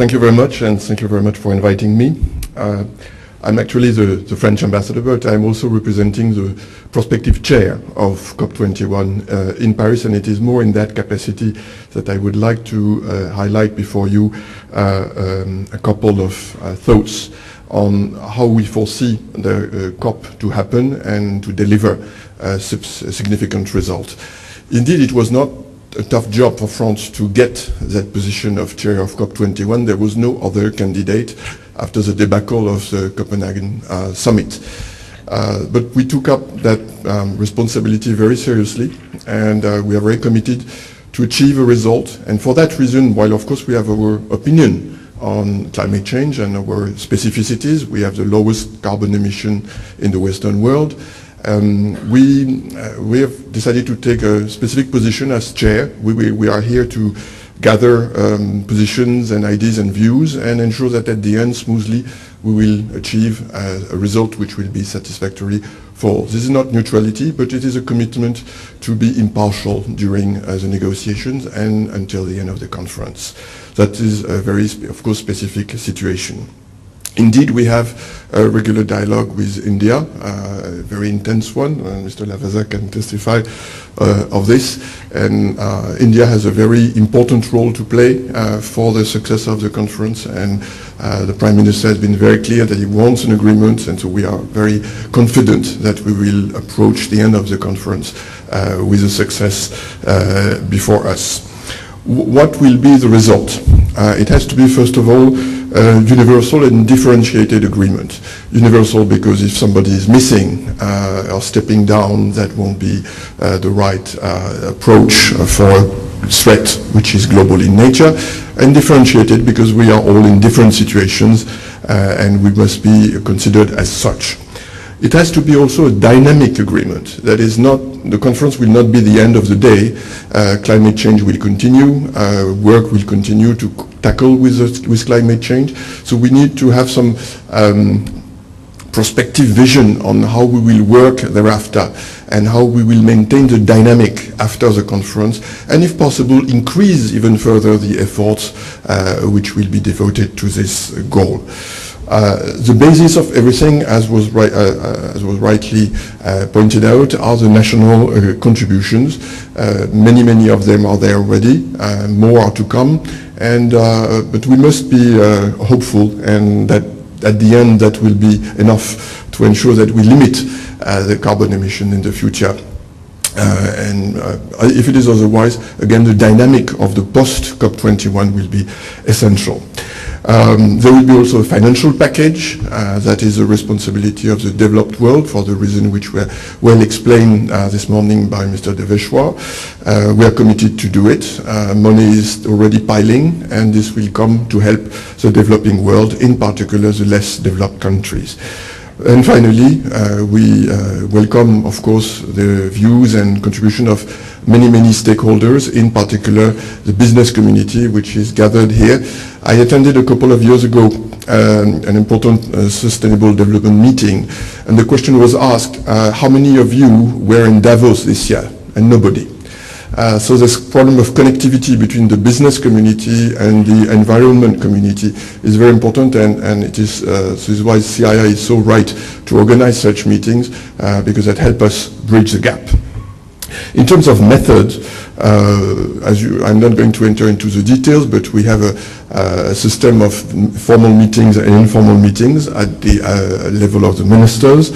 Thank you very much, and thank you very much for inviting me. I'm actually the French ambassador, but I'm also representing the prospective chair of COP21 in Paris, and it is more in that capacity that I would like to highlight before you a couple of thoughts on how we foresee the COP to happen and to deliver a significant result. Indeed, it was not a tough job for France to get that position of chair of COP21. There was no other candidate after the debacle of the Copenhagen summit. But we took up that responsibility very seriously, and we are very committed to achieve a result. And for that reason, while of course we have our opinion on climate change and our specificities, we have the lowest carbon emission in the Western world. We have decided to take a specific position as chair. We are here to gather positions and ideas and views and ensure that at the end, smoothly, we will achieve a result which will be satisfactory for all. This is not neutrality, but it is a commitment to be impartial during the negotiations and until the end of the conference. That is a very, of course, specific situation. Indeed, we have a regular dialogue with India, a very intense one. Mr. Lavazza can testify of this. And India has a very important role to play for the success of the conference. And the Prime Minister has been very clear that he wants an agreement. And so we are very confident that we will approach the end of the conference with a success before us. What will be the result? It has to be, first of all, universal and differentiated agreement. Universal because if somebody is missing or stepping down, that won't be the right approach for a threat which is global in nature. And differentiated because we are all in different situations and we must be considered as such. It has to be also a dynamic agreement. That is not, the conference will not be the end of the day. Climate change will continue, work will continue to tackle with climate change. So we need to have some prospective vision on how we will work thereafter and how we will maintain the dynamic after the conference, and if possible, increase even further the efforts which will be devoted to this goal. The basis of everything, as was rightly pointed out, are the national contributions. Many of them are there already. More are to come, and but we must be hopeful, and that at the end that will be enough to ensure that we limit the carbon emission in the future. And if it is otherwise, again, the dynamic of the post-COP21 will be essential. There will be also a financial package that is a responsibility of the developed world for the reason which were well explained this morning by Mr. De Vechua. We are committed to do it. Money is already piling, and this will come to help the developing world, in particular the less developed countries. And finally, we welcome, of course, the views and contribution of many stakeholders, in particular the business community, which is gathered here. I attended a couple of years ago an important sustainable development meeting, and the question was asked, how many of you were in Davos this year? And nobody. So this problem of connectivity between the business community and the environment community is very important, and it is this is why CII is so right to organize such meetings, because that helps us bridge the gap. In terms of method, I'm not going to enter into the details, but we have a system of formal meetings and informal meetings at the level of the ministers,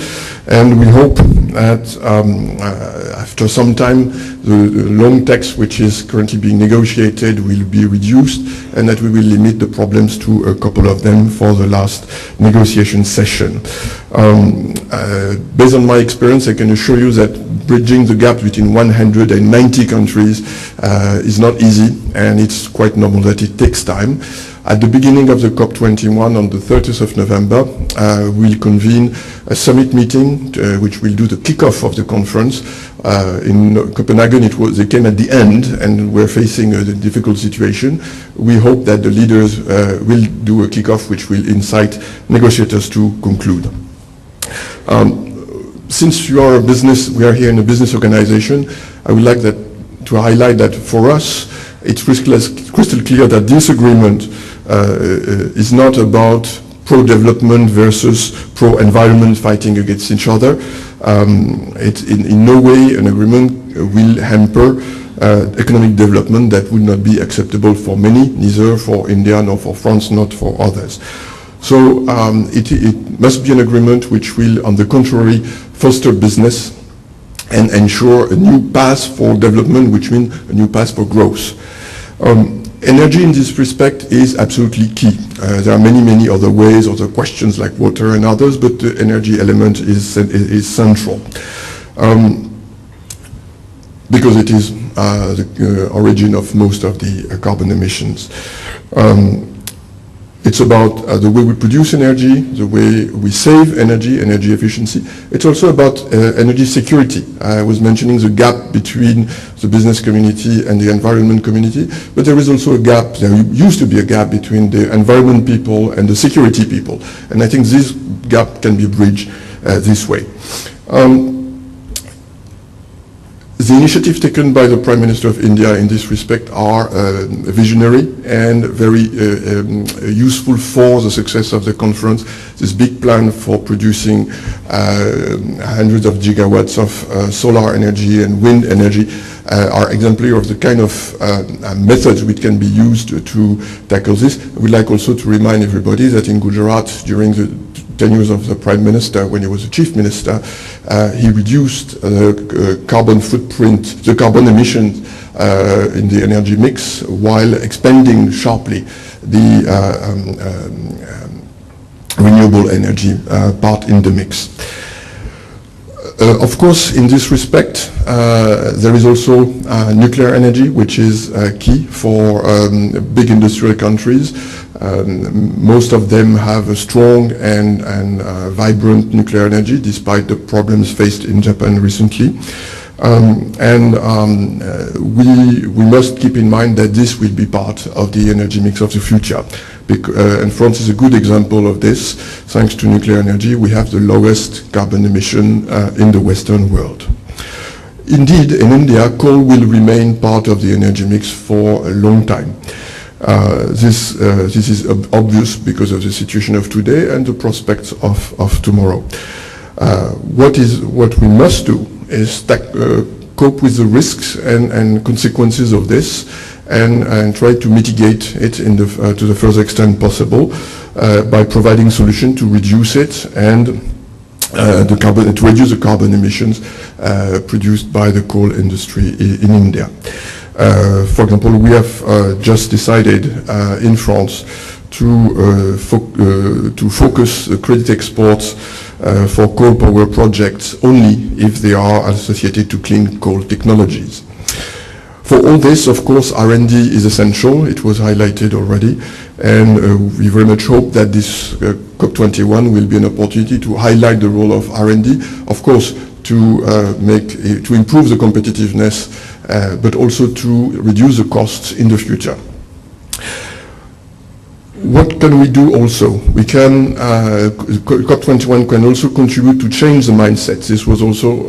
and we hope that after some time the long text which is currently being negotiated will be reduced, and that we will limit the problems to a couple of them for the last negotiation session. Based on my experience, I can assure you that bridging the gap between 190 countries is not easy, and it's quite normal that it takes time. At the beginning of the COP21 on the 30th of November, we'll convene a summit meeting which will do the kickoff of the conference. In Copenhagen, they came at the end, and we're facing a difficult situation. We hope that the leaders will do a kickoff which will incite negotiators to conclude. Since you are a business, we are here in a business organization, I would like to highlight that for us, it's crystal clear that this agreement is not about pro-development versus pro-environment fighting against each other. It's in no way an agreement will hamper economic development that would not be acceptable for many, neither for India nor for France, not for others. So it must be an agreement which will, on the contrary, foster business and ensure a new path for development, which means a new path for growth. Energy in this respect is absolutely key. There are many other ways, other questions like water and others, but the energy element is central. Because it is the origin of most of the carbon emissions. It's about the way we produce energy, the way we save energy, energy efficiency. It's also about energy security. I was mentioning the gap between the business community and the environment community, but there is also a gap, there used to be a gap between the environment people and the security people. And I think this gap can be bridged this way. The initiatives taken by the Prime Minister of India in this respect are visionary and very useful for the success of the conference. This big plan for producing hundreds of gigawatts of solar energy and wind energy are exemplary of the kind of methods which can be used to tackle this. I would like also to remind everybody that in Gujarat, during the tenures of the Prime Minister, when he was the Chief Minister, he reduced the carbon footprint, the carbon emissions in the energy mix, while expanding sharply the renewable energy part in the mix. Of course, in this respect, there is also nuclear energy, which is key for big industrial countries. Most of them have a strong and vibrant nuclear energy, despite the problems faced in Japan recently. We must keep in mind that this will be part of the energy mix of the future. And France is a good example of this. Thanks to nuclear energy, we have the lowest carbon emission in the Western world. Indeed, in India, coal will remain part of the energy mix for a long time. This is obvious because of the situation of today and the prospects of tomorrow. What we must do is cope with the risks and consequences of this, and try to mitigate it to the further extent possible by providing solutions to reduce it and to reduce the carbon emissions produced by the coal industry in India. For example, we have just decided in France to focus credit exports for coal power projects only if they are associated to clean coal technologies. For all this, of course, R&D is essential. It was highlighted already, and we very much hope that this COP21 will be an opportunity to highlight the role of R&D, of course, to improve the competitiveness, but also to reduce the costs in the future. What can we do also? We can, COP21 can also contribute to change the mindset. This was also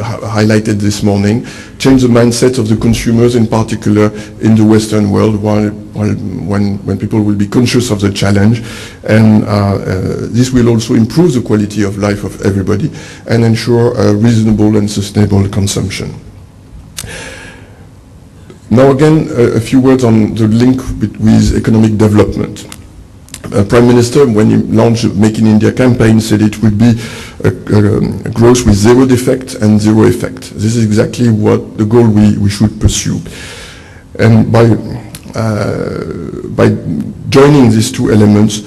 highlighted this morning. Change the mindset of the consumers, in particular in the Western world, when people will be conscious of the challenge. And this will also improve the quality of life of everybody and ensure a reasonable and sustainable consumption. Now again, a few words on the link with economic development. Prime Minister, when he launched the Make in India campaign, said it would be a growth with zero defect and zero effect. This is exactly what the goal we should pursue. And by joining these two elements,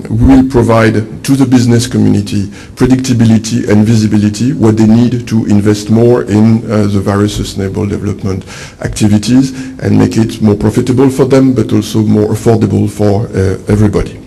we will provide to the business community predictability and visibility, what they need to invest more in the various sustainable development activities and make it more profitable for them, but also more affordable for everybody.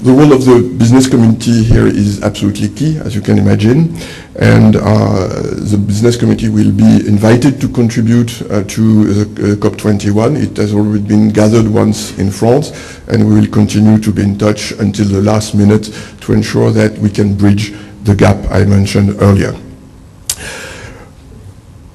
The role of the business community here is absolutely key, as you can imagine, and the business community will be invited to contribute to the COP21. It has already been gathered once in France, and we will continue to be in touch until the last minute to ensure that we can bridge the gap I mentioned earlier.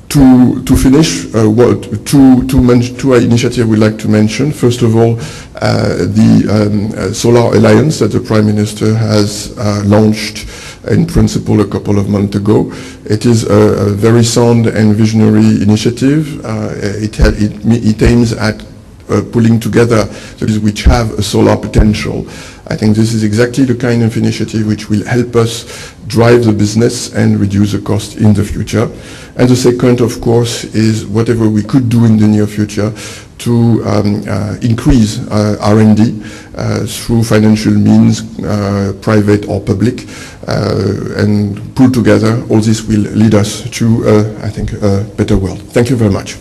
To finish, two initiatives we'd like to mention. First of all, the Solar Alliance that the Prime Minister has launched in principle a couple of months ago. It is a very sound and visionary initiative. It aims at pulling together those which have a solar potential. I think this is exactly the kind of initiative which will help us drive the business and reduce the cost in the future. And the second, of course, is whatever we could do in the near future to increase R&D through financial means, private or public, and pull together. All this will lead us to, I think, a better world. Thank you very much.